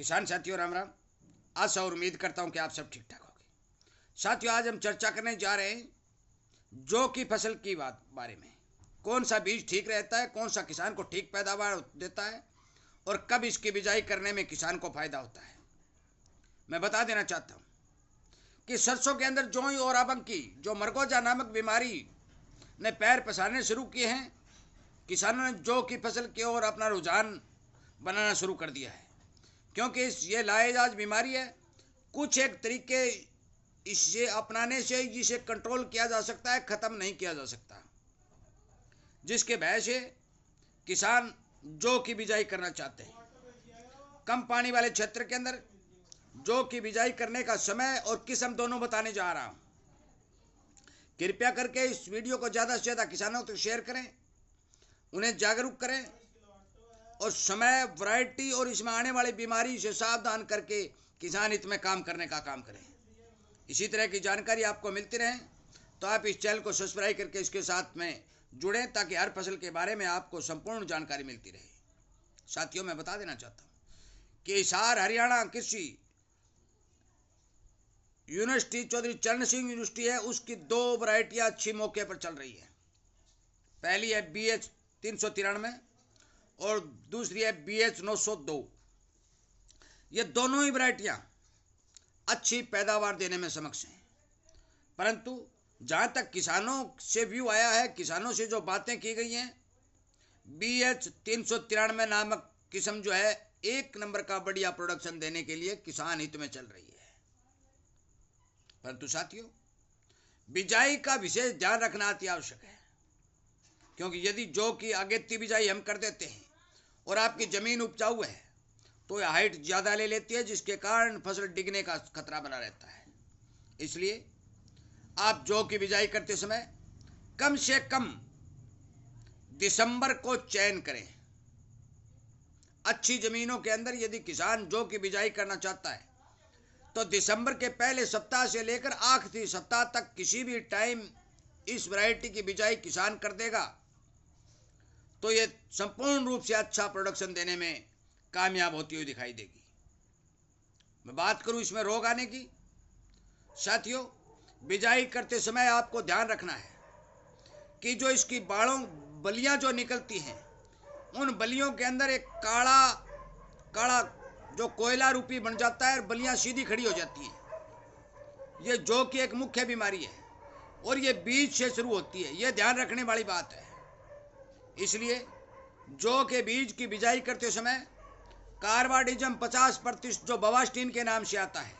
किसान साथियों राम राम। आशा और उम्मीद करता हूं कि आप सब ठीक ठाक होंगे। साथियों आज हम चर्चा करने जा रहे हैं जौ की फसल की बारे में। कौन सा बीज ठीक रहता है, कौन सा किसान को ठीक पैदावार देता है और कब इसकी बिजाई करने में किसान को फायदा होता है। मैं बता देना चाहता हूं कि सरसों के अंदर जौ और अबंग की जो मरगोजा नामक बीमारी ने पैर पसारने शुरू किए हैं, किसानों ने जौ की फसल की ओर अपना रुझान बनाना शुरू कर दिया है, क्योंकि ये लाइलाज बीमारी है। कुछ एक तरीके इसे अपनाने से जिसे कंट्रोल किया जा सकता है, ख़त्म नहीं किया जा सकता, जिसके वजह से किसान जौ की बिजाई करना चाहते हैं। कम पानी वाले क्षेत्र के अंदर जौ की बिजाई करने का समय और किस्म दोनों बताने जा रहा हूं। कृपया करके इस वीडियो को ज़्यादा से ज़्यादा किसानों तक शेयर करें, उन्हें जागरूक करें और समय, वैरायटी और इसमें आने वाली बीमारी से सावधान करके किसान हित में काम करने का काम करें। इसी तरह की जानकारी आपको मिलती रहे तो आप इस चैनल को सब्सक्राइब करके इसके साथ में जुड़ें, ताकि हर फसल के बारे में आपको संपूर्ण जानकारी मिलती रहे। साथियों मैं बता देना चाहता हूँ कि हिसार हरियाणा कृषि यूनिवर्सिटी चौधरी चरण सिंह यूनिवर्सिटी है, उसकी 2 वैरायटियाँ अच्छी मौके पर चल रही है। पहली है BH 393 और दूसरी है BH 902। ये दोनों ही वैरायटियाँ अच्छी पैदावार देने में सक्षम हैं, परंतु जहाँ तक किसानों से व्यू आया है, किसानों से जो बातें की गई हैं, BH 393 नामक किस्म जो है 1 नंबर का बढ़िया प्रोडक्शन देने के लिए किसान हित में चल रही है। परंतु साथियों बिजाई का विशेष ध्यान रखना अति आवश्यक है, क्योंकि यदि जौ की अगेती बिजाई हम कर देते हैं और आपकी ज़मीन उपजाऊ है तो यह हाइट ज़्यादा ले लेती है, जिसके कारण फसल डिगने का खतरा बना रहता है। इसलिए आप जौ की बिजाई करते समय कम से कम दिसंबर को चयन करें। अच्छी ज़मीनों के अंदर यदि किसान जौ की बिजाई करना चाहता है तो दिसंबर के पहले सप्ताह से लेकर आखिरी सप्ताह तक किसी भी टाइम इस वैरायटी की बिजाई किसान कर देगा तो ये संपूर्ण रूप से अच्छा प्रोडक्शन देने में कामयाब होती हुई दिखाई देगी। मैं बात करूं इसमें रोग आने की, साथियों बिजाई करते समय आपको ध्यान रखना है कि जो इसकी बलियां जो निकलती हैं, उन बलियों के अंदर एक काला काला जो कोयला रूपी बन जाता है और बलियां सीधी खड़ी हो जाती हैं। ये जौ की एक मुख्य बीमारी है और ये बीज से शुरू होती है, ये ध्यान रखने वाली बात है। इसलिए जौ के बीज की बिजाई करते समय कार्बाडिजम 50% जो बवास्टीन के नाम से आता है,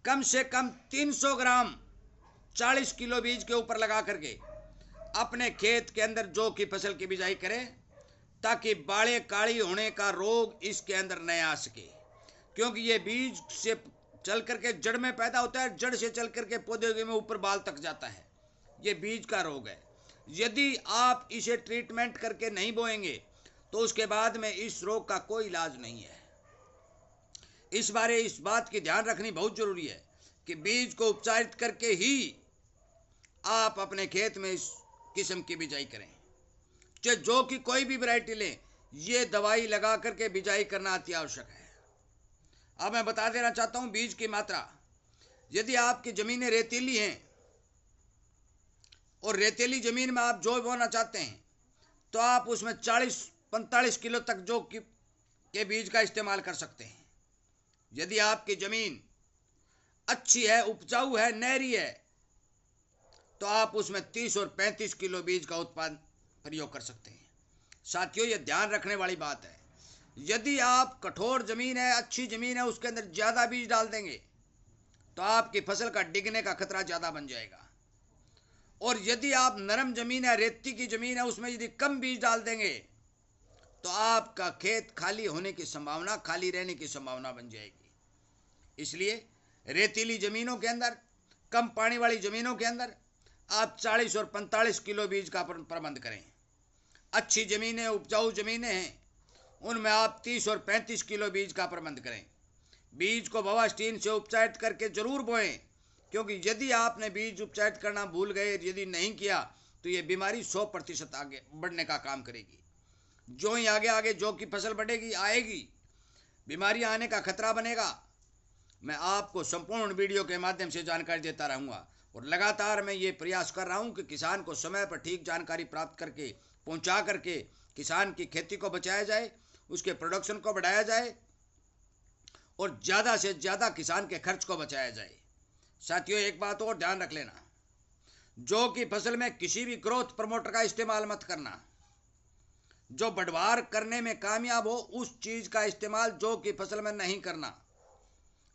कम से कम 300 ग्राम 40 किलो बीज के ऊपर लगा करके अपने खेत के अंदर जौ की फसल की बिजाई करें, ताकि बाड़े काली होने का रोग इसके अंदर न आ सके, क्योंकि ये बीज से चल करके जड़ में पैदा होता है, जड़ से चल करके पौधे में ऊपर बाल तक जाता है। ये बीज का रोग है। यदि आप इसे ट्रीटमेंट करके नहीं बोएंगे तो उसके बाद में इस रोग का कोई इलाज नहीं है। इस बात की ध्यान रखनी बहुत जरूरी है कि बीज को उपचारित करके ही आप अपने खेत में इस किस्म की बिजाई करें। चाहे जौ की कोई भी वैरायटी लें, ये दवाई लगा करके बिजाई करना अति आवश्यक है। अब मैं बता देना चाहता हूं बीज की मात्रा। यदि आपकी ज़मीनें रेतीली हैं और रेतीली ज़मीन में आप जौ बोना चाहते हैं तो आप उसमें 40-45 किलो तक जौ के बीज का इस्तेमाल कर सकते हैं। यदि आपकी ज़मीन अच्छी है, उपजाऊ है, नहरी है, तो आप उसमें 30 और 35 किलो बीज का उत्पादन प्रयोग कर सकते हैं। साथियों ये ध्यान रखने वाली बात है। यदि आप कठोर ज़मीन है, अच्छी ज़मीन है, उसके अंदर ज़्यादा बीज डाल देंगे तो आपकी फसल का डिगने का खतरा ज़्यादा बन जाएगा। और यदि आप नरम ज़मीन है, रेती की ज़मीन है, उसमें यदि कम बीज डाल देंगे तो आपका खेत खाली होने की संभावना, खाली रहने की संभावना बन जाएगी। इसलिए रेतीली ज़मीनों के अंदर, कम पानी वाली ज़मीनों के अंदर आप 40 और 45 किलो बीज का प्रबंध करें। अच्छी ज़मीनें, उपजाऊ ज़मीनें हैं, उनमें आप 30 और 35 किलो बीज का प्रबंध करें। बीज को बवास्टीन से उपचारित करके जरूर बोएं, क्योंकि यदि आपने बीज उपचारित करना भूल गए, यदि नहीं किया तो ये बीमारी 100% आगे बढ़ने का काम करेगी। जो ही आगे आगे जौ की फसल बढ़ेगी, आएगी, बीमारियां आने का खतरा बनेगा। मैं आपको संपूर्ण वीडियो के माध्यम से जानकारी देता रहूँगा और लगातार मैं ये प्रयास कर रहा हूँ कि किसान को समय पर ठीक जानकारी प्राप्त करके पहुँचा करके किसान की खेती को बचाया जाए, उसके प्रोडक्शन को बढ़ाया जाए और ज़्यादा से ज़्यादा किसान के खर्च को बचाया जाए। साथियों, एक बात और ध्यान रख लेना, जौ की फसल में किसी भी ग्रोथ प्रमोटर का इस्तेमाल मत करना। जो बढ़वार करने में कामयाब हो उस चीज़ का इस्तेमाल जौ की फसल में नहीं करना।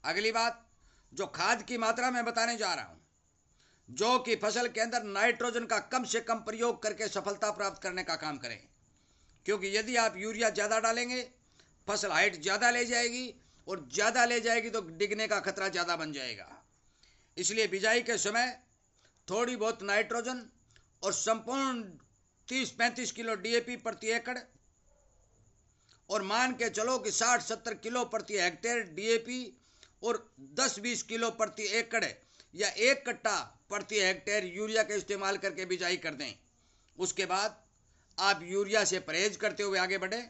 अगली बात, जो खाद की मात्रा मैं बताने जा रहा हूँ, जौ की फसल के अंदर नाइट्रोजन का कम से कम प्रयोग करके सफलता प्राप्त करने का काम करें, क्योंकि यदि आप यूरिया ज़्यादा डालेंगे फसल हाइट ज़्यादा ले जाएगी और ज़्यादा ले जाएगी तो डिगने का खतरा ज़्यादा बन जाएगा। इसलिए बिजाई के समय थोड़ी बहुत नाइट्रोजन और संपूर्ण 30-35 किलो डीएपी प्रति एकड़ और मान के चलो कि 60-70 किलो प्रति हेक्टेयर डीएपी और 10-20 किलो प्रति एकड़ या 1 कट्टा प्रति हेक्टेयर यूरिया का इस्तेमाल करके बिजाई कर दें। उसके बाद आप यूरिया से परहेज करते हुए आगे बढ़ें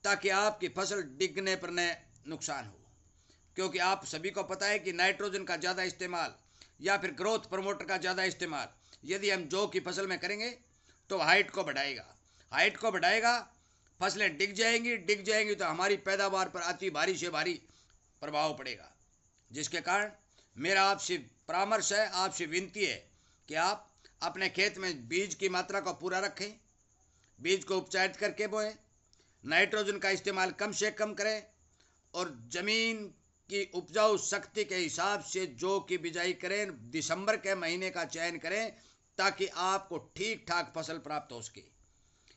ताकि आपकी फसल डिगने पर न नुकसान हो, क्योंकि आप सभी को पता है कि नाइट्रोजन का ज़्यादा इस्तेमाल या फिर ग्रोथ प्रमोटर का ज़्यादा इस्तेमाल यदि हम जौ की फसल में करेंगे तो हाइट को बढ़ाएगा, फसलें डिग जाएंगी तो हमारी पैदावार पर अति भारी से भारी प्रभाव पड़ेगा। जिसके कारण मेरा आपसे परामर्श है, आपसे विनती है कि आप अपने खेत में बीज की मात्रा को पूरा रखें, बीज को उपचारित करके बोएं, नाइट्रोजन का इस्तेमाल कम से कम करें और ज़मीन की उपजाऊ शक्ति के हिसाब से जौ की बिजाई करें। दिसंबर के महीने का चयन करें ताकि आपको ठीक ठाक फसल प्राप्त हो सके।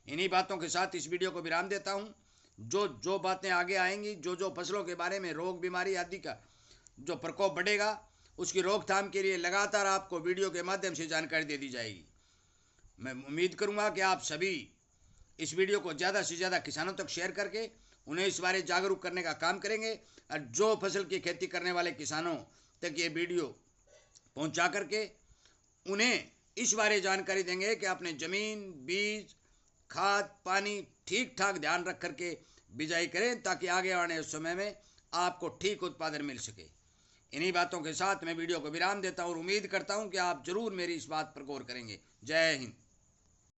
इन्हीं बातों के साथ इस वीडियो को विराम देता हूं। जो बातें आगे आएंगी, जो फसलों के बारे में रोग बीमारी आदि का जो प्रकोप बढ़ेगा उसकी रोकथाम के लिए लगातार आपको वीडियो के माध्यम से जानकारी दे दी जाएगी। मैं उम्मीद करूंगा कि आप सभी इस वीडियो को ज़्यादा से ज़्यादा किसानों तक शेयर करके उन्हें इस बारे जागरूक करने का काम करेंगे और जो फसल की खेती करने वाले किसानों तक ये वीडियो पहुंचा करके उन्हें इस बारे जानकारी देंगे कि अपने ज़मीन, बीज, खाद, पानी ठीक ठाक ध्यान रख करके बिजाई करें ताकि आगे आने समय में आपको ठीक उत्पादन मिल सके। इन्हीं बातों के साथ मैं वीडियो को विराम देता हूँ और उम्मीद करता हूँ कि आप जरूर मेरी इस बात पर गौर करेंगे। जय हिंद।